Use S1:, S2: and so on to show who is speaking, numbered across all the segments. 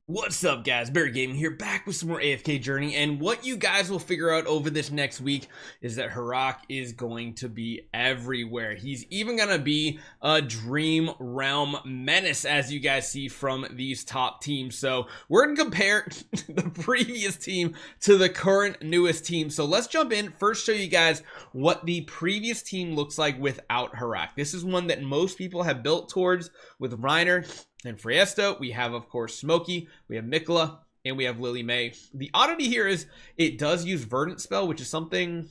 S1: What's up, guys? Barry Gaming here, back with some more AFK Journey, and what you guys will figure out over this next week is that Harak is going to be everywhere. He's even going to be a Dream Realm menace, as you guys see from these top teams. So we're going to compare the previous team to the current newest team. So let's jump in. First, show you guys what the previous team looks like without Harak. This is one that most people have built towards with Reiner and Friesto. We have, of course, Smokey, we have Mikola, and we have Lily May. The oddity here is it does use Verdant Spell, which is something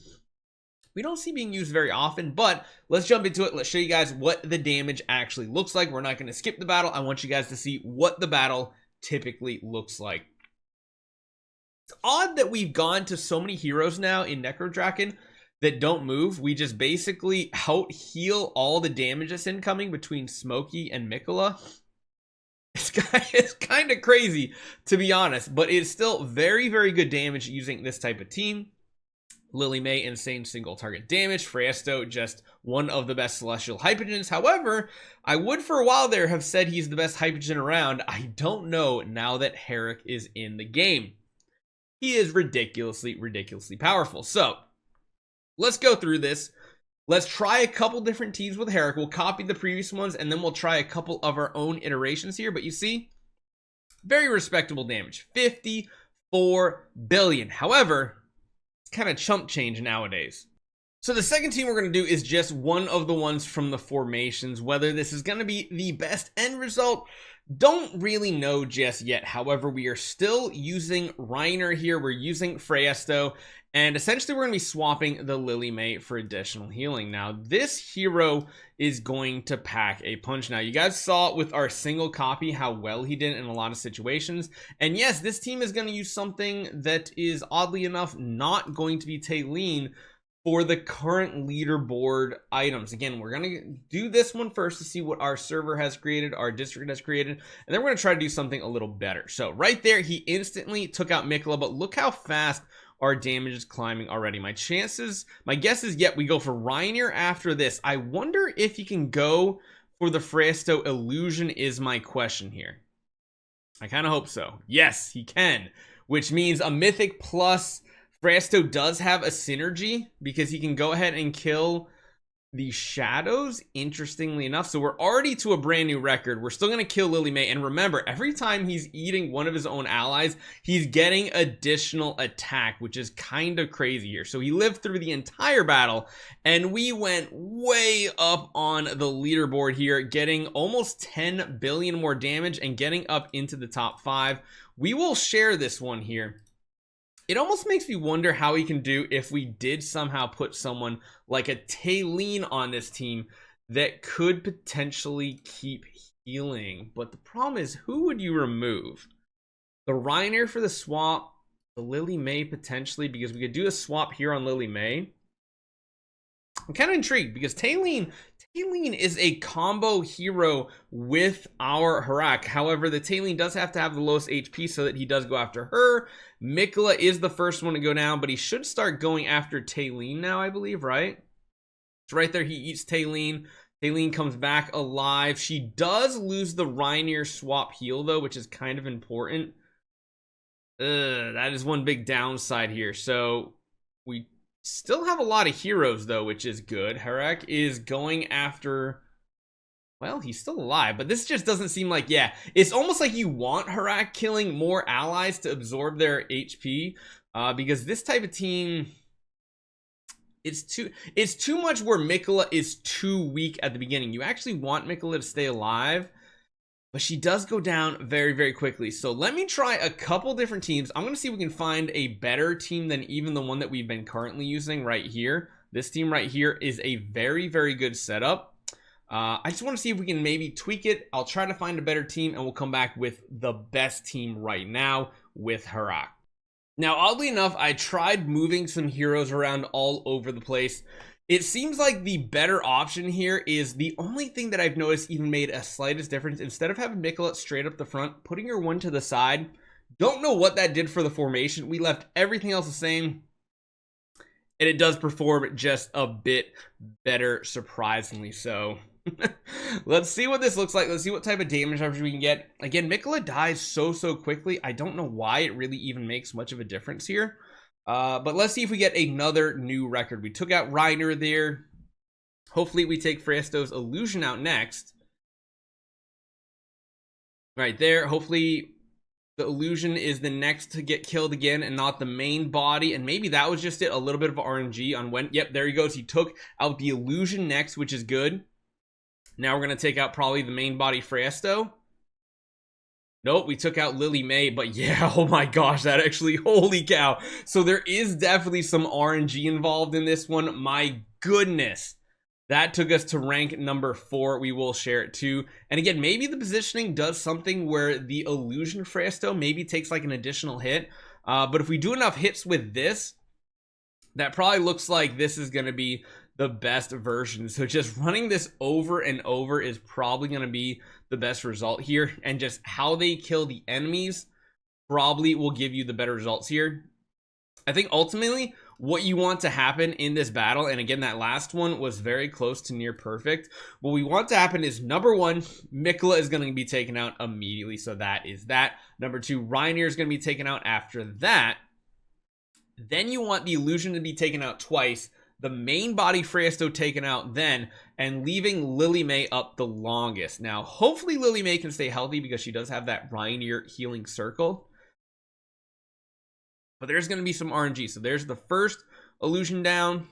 S1: we don't see being used very often, but let's jump into it. Let's show you guys what the damage actually looks like. We're not going to skip the battle. I want you guys to see what the battle typically looks like. It's odd that we've gone to so many heroes now in Necrodrakon that don't move. We just basically out heal all the damage that's incoming between Smokey and Mikola. It's kind of crazy, to be honest, but it's still very, very good damage using this type of team. Lily May, insane single target damage. Friesto, just one of the best Celestial Hypogens. However, I would for a while there have said he's the best Hypogen around. I don't know now that Harak is in the game. He is ridiculously, ridiculously powerful. So, let's go through this. Let's try a couple different teams with Harak. We'll copy the previous ones, and then we'll try a couple of our own iterations here. But you see, very respectable damage. 54 billion. However, it's kind of chump change nowadays. So the second team we're going to do is just one of the ones from the formations. Whether this is going to be the best end result, don't really know just yet. However, we are still using Reiner here. We're using Friesto. And essentially, we're going to be swapping the Lily May for additional healing. Now, this hero is going to pack a punch. Now, you guys saw with our single copy how well he did in a lot of situations. And yes, this team is going to use something that is, oddly enough, not going to be Taylene for the current leaderboard items. Again, we're going to do this one first to see what our server has created, our district has created, and then we're going to try to do something a little better. So right there, he instantly took out Mikola, but look how fast our damage is climbing already. My guess is, we go for Reiner after this. I wonder if you can go for the Friesto illusion is my question here. I kind of hope so. Yes, he can, which means a mythic plus Friesto does have a synergy because he can go ahead and kill the shadows, interestingly enough. So we're already to a brand new record. We're still going to kill Lily May. And remember, every time he's eating one of his own allies, he's getting additional attack, which is kind of crazy here. So he lived through the entire battle, and we went way up on the leaderboard here, getting almost 10 billion more damage and getting up into the top 5. We will share this one here. It almost makes me wonder how he can do if we did somehow put someone like a Taylene on this team that could potentially keep healing. But the problem is, who would you remove? The Reiner for the swap, the Lily May potentially, because we could do a swap here on Lily May. I'm kind of intrigued because Taylene is a combo hero with our Harak. However, the Taylene does have to have the lowest HP so that he does go after her. Mikola is the first one to go down, but he should start going after Taylene now, I believe, right? It's right there. He eats Taylene. Taylene comes back alive. She does lose the Reiner swap heal, though, which is kind of important. That is one big downside here. So we still have a lot of heroes, though, which is good. Harak is going after... Well, he's still alive, but this just doesn't seem like... Yeah, it's almost like you want Harak killing more allies to absorb their HP, because this type of team... It's too much where Mikola is too weak at the beginning. You actually want Mikola to stay alive, but she does go down very, very quickly. So let me try a couple different teams. I'm going to see if we can find a better team than even the one that we've been currently using right here. This team right here is a very, very good setup. I just want to see if we can maybe tweak it. I'll try to find a better team, and we'll come back with the best team right now with Harak. Now, oddly enough, I tried moving some heroes around all over the place. It seems like the better option here is the only thing that I've noticed even made a slightest difference. Instead of having Mikola straight up the front, putting your one to the side. Don't know what that did for the formation. We left everything else the same, and it does perform just a bit better, surprisingly so. Let's see what this looks like. Let's see what type of damage average we can get. Again, Mikola dies so quickly. I don't know why it really even makes much of a difference here. But let's see if we get another new record. We took out Reiner there. Hopefully we take Freyasto's illusion out next. Right there. Hopefully the illusion is the next to get killed again and not the main body. And maybe that was just it. A little bit of RNG on when. Yep, there he goes. He took out the illusion next, which is good. Now we're going to take out probably the main body Freyasto. Nope, we took out Lily May, but yeah, oh my gosh, that actually, holy cow. So there is definitely some RNG involved in this one. My goodness. That took us to rank number 4. We will share it too. And again, maybe the positioning does something where the illusion Freyasto maybe takes like an additional hit. But if we do enough hits with this, that probably looks like this is going to be the best version. So just running this over and over is probably going to be the best result here. And just how they kill the enemies probably will give you the better results here. I think ultimately what you want to happen in this battle, and again, that last one was very close to near perfect. What we want to happen is, number 1, Mikola is going to be taken out immediately. So that is that. Number 2, Reiner is going to be taken out after that. Then you want the illusion to be taken out twice, the main body Freyasto taken out then, and leaving Lily May up the longest. Now, hopefully Lily May can stay healthy because she does have that Reiner healing circle. But there's going to be some RNG. So there's the first illusion down.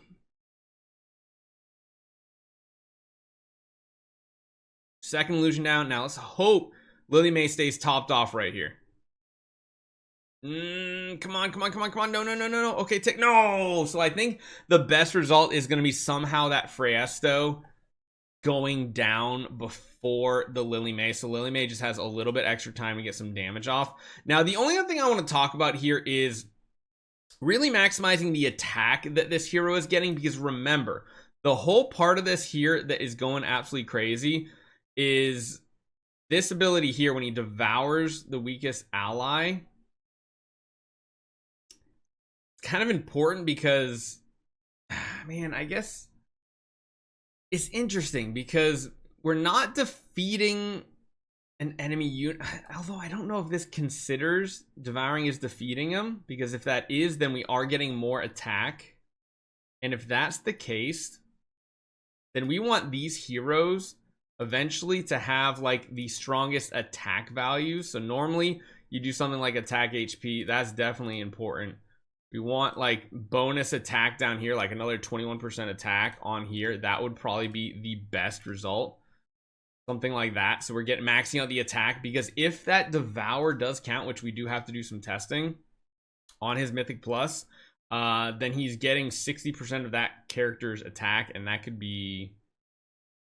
S1: Second illusion down. Now let's hope Lily May stays topped off right here. Come on. No. Okay, no. So I think the best result is going to be somehow that Freyasto going down before the Lily May. So Lily May just has a little bit extra time to get some damage off. Now, the only other thing I want to talk about here is really maximizing the attack that this hero is getting, because remember, the whole part of this here that is going absolutely crazy is this ability here when he devours the weakest ally. It's kind of important because, man, I guess it's interesting because we're not defeating an enemy unit, although I don't know if this considers devouring is defeating him, because if that is, then we are getting more attack. And if that's the case, then we want these heroes eventually to have like the strongest attack values. So normally you do something like attack HP, that's definitely important. We want like bonus attack down here, like another 21% attack on here. That would probably be the best result. Something like that. So we're getting maxing out the attack, because if that devour does count, which we do have to do some testing on his Mythic Plus, then he's getting 60% of that character's attack, and that could be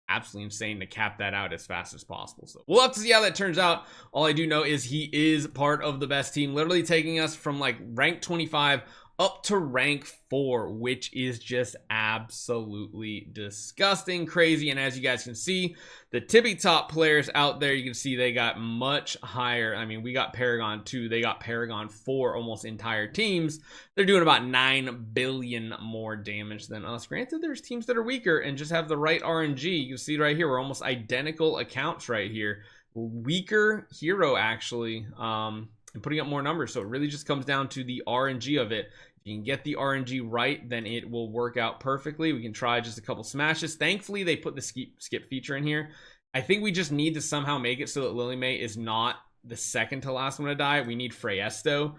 S1: absolutely insane to cap that out as fast as possible. So we'll have to see how that turns out. All I do know is he is part of the best team, literally taking us from like rank 25 up to rank 4, which is just absolutely disgusting, crazy. And as you guys can see, the tippy top players out there, you can see they got much higher. I mean, we got Paragon 2, they got Paragon 4, almost entire teams. They're doing about 9 billion more damage than us. Granted, there's teams that are weaker and just have the right RNG. You can see right here, we're almost identical accounts right here. Weaker hero, actually, and putting up more numbers. So it really just comes down to the RNG of it. If you can get the RNG right, then it will work out perfectly. We can try just a couple smashes. Thankfully, they put the skip feature in here. I think we just need to somehow make it so that Lily May is not the second to last one to die. We need Freyasto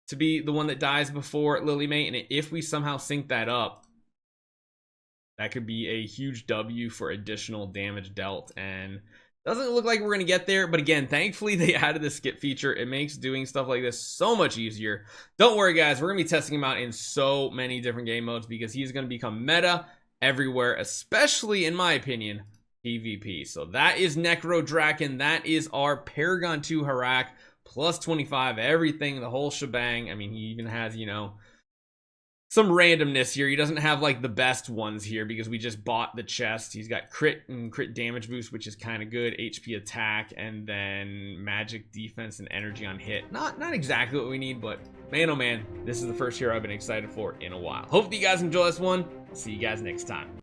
S1: to be the one that dies before Lily May. And if we somehow sync that up, that could be a huge W for additional damage dealt. And doesn't look like we're going to get there, but again, thankfully they added the skip feature. It makes doing stuff like this so much easier. Don't worry, guys. We're going to be testing him out in so many different game modes because he's going to become meta everywhere, especially, in my opinion, PvP. So that is Necrodrakon. That is our Paragon 2 Harak, plus 25, everything, the whole shebang. I mean, he even has, you know, some randomness here. He doesn't have like the best ones here because we just bought the chest. He's got crit and crit damage boost, which is kind of good, HP attack, and then magic defense and energy on hit. Not exactly what we need, but man, oh man, this is the first hero I've been excited for in a while. Hope you guys enjoy this one. See you guys next time.